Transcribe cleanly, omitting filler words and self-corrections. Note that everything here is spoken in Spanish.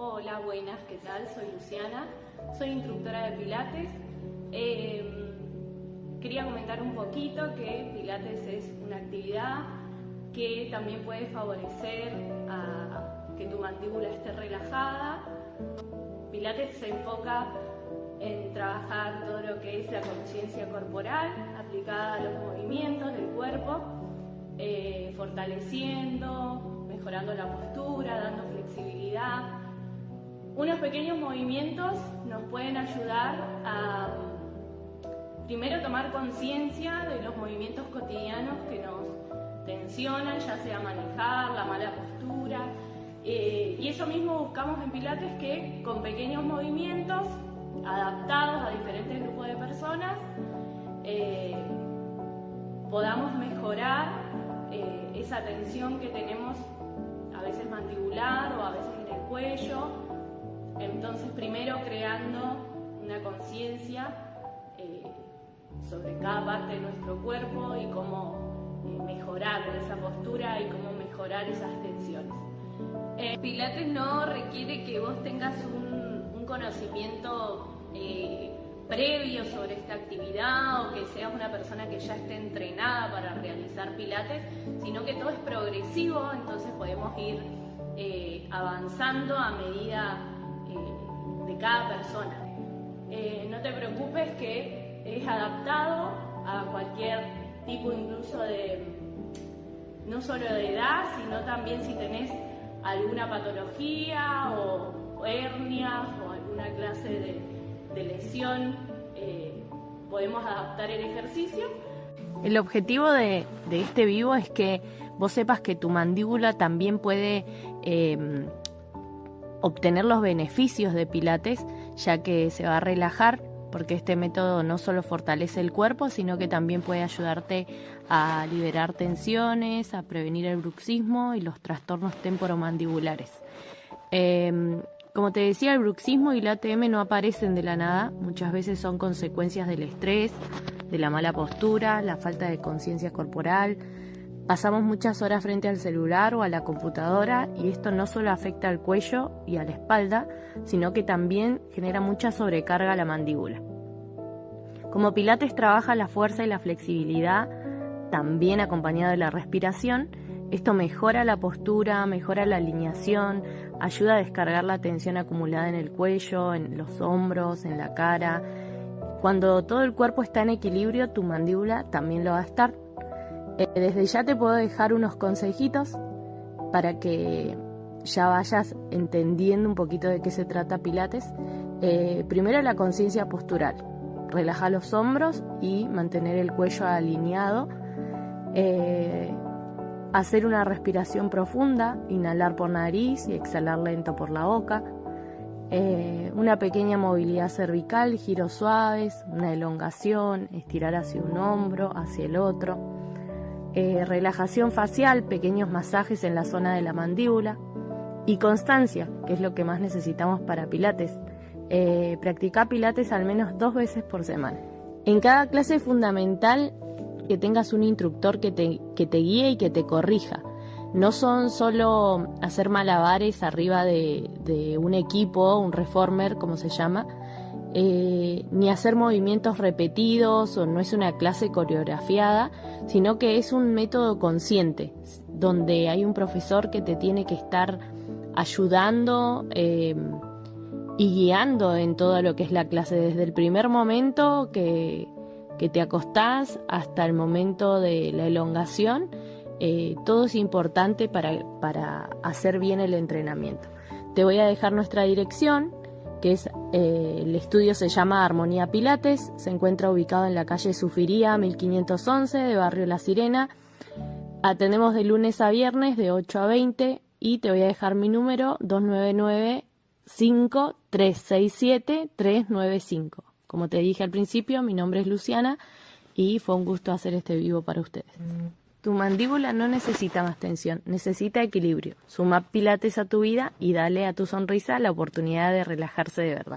Hola, buenas, ¿qué tal? Soy Luciana, soy instructora de Pilates. Quería comentar un poquito que Pilates es una actividad que también puede favorecer a que tu mandíbula esté relajada. Pilates se enfoca en trabajar todo lo que es la conciencia corporal aplicada a los movimientos del cuerpo, fortaleciendo, mejorando la postura, dando flexibilidad. Unos pequeños movimientos nos pueden ayudar a primero tomar conciencia de los movimientos cotidianos que nos tensionan, ya sea manejar, la mala postura, y eso mismo buscamos en Pilates, que con pequeños movimientos adaptados a diferentes grupos de personas podamos mejorar esa tensión que tenemos a veces mandibular o a veces en el cuello. Entonces, primero creando una conciencia sobre cada parte de nuestro cuerpo y cómo mejorar esa postura y cómo mejorar esas tensiones. Pilates no requiere que vos tengas un conocimiento previo sobre esta actividad o que seas una persona que ya esté entrenada para realizar Pilates, sino que todo es progresivo, entonces podemos ir avanzando a medida de cada persona. No te preocupes, que es adaptado a cualquier tipo, incluso no solo de edad, sino también si tenés alguna patología o hernias o alguna clase de lesión, podemos adaptar el ejercicio. El objetivo de este vivo es que vos sepas que tu mandíbula también puede obtener los beneficios de Pilates, ya que se va a relajar, porque este método no solo fortalece el cuerpo, sino que también puede ayudarte a liberar tensiones, a prevenir el bruxismo y los trastornos temporomandibulares. Como te decía, el bruxismo y la ATM no aparecen de la nada, muchas veces son consecuencias del estrés, de la mala postura, la falta de conciencia corporal. Pasamos muchas horas frente al celular o a la computadora y esto no solo afecta al cuello y a la espalda, sino que también genera mucha sobrecarga a la mandíbula. Como Pilates trabaja la fuerza y la flexibilidad, también acompañado de la respiración, esto mejora la postura, mejora la alineación, ayuda a descargar la tensión acumulada en el cuello, en los hombros, en la cara. Cuando todo el cuerpo está en equilibrio, tu mandíbula también lo va a estar. Desde ya te puedo dejar unos consejitos para que ya vayas entendiendo un poquito de qué se trata Pilates. Primero, la conciencia postural. Relaja los hombros y mantener el cuello alineado. Hacer una respiración profunda, inhalar por nariz y exhalar lento por la boca. Una pequeña movilidad cervical, giros suaves, una elongación, estirar hacia un hombro, hacia el otro. Relajación facial, pequeños masajes en la zona de la mandíbula. Y constancia, que es lo que más necesitamos para Pilates. Practica Pilates al menos 2 veces por semana. En cada clase es fundamental que tengas un instructor que te guíe y que te corrija. No son solo hacer malabares arriba de un equipo, un reformer como se llama, ni hacer movimientos repetidos, o no es una clase coreografiada, sino que es un método consciente, donde hay un profesor que te tiene que estar ayudando y guiando en todo lo que es la clase, desde el primer momento que te acostás hasta el momento de la elongación. Todo es importante para hacer bien el entrenamiento. Te voy a dejar nuestra dirección, que es el estudio se llama Armonía Pilates, se encuentra ubicado en la calle Sufiría 1511 de Barrio La Sirena. Atendemos de lunes a viernes de 8 a 20 y te voy a dejar mi número 299-5367-395. Como te dije al principio, mi nombre es Luciana y fue un gusto hacer este vivo para ustedes. Tu mandíbula no necesita más tensión, necesita equilibrio. Suma Pilates a tu vida y dale a tu sonrisa la oportunidad de relajarse de verdad.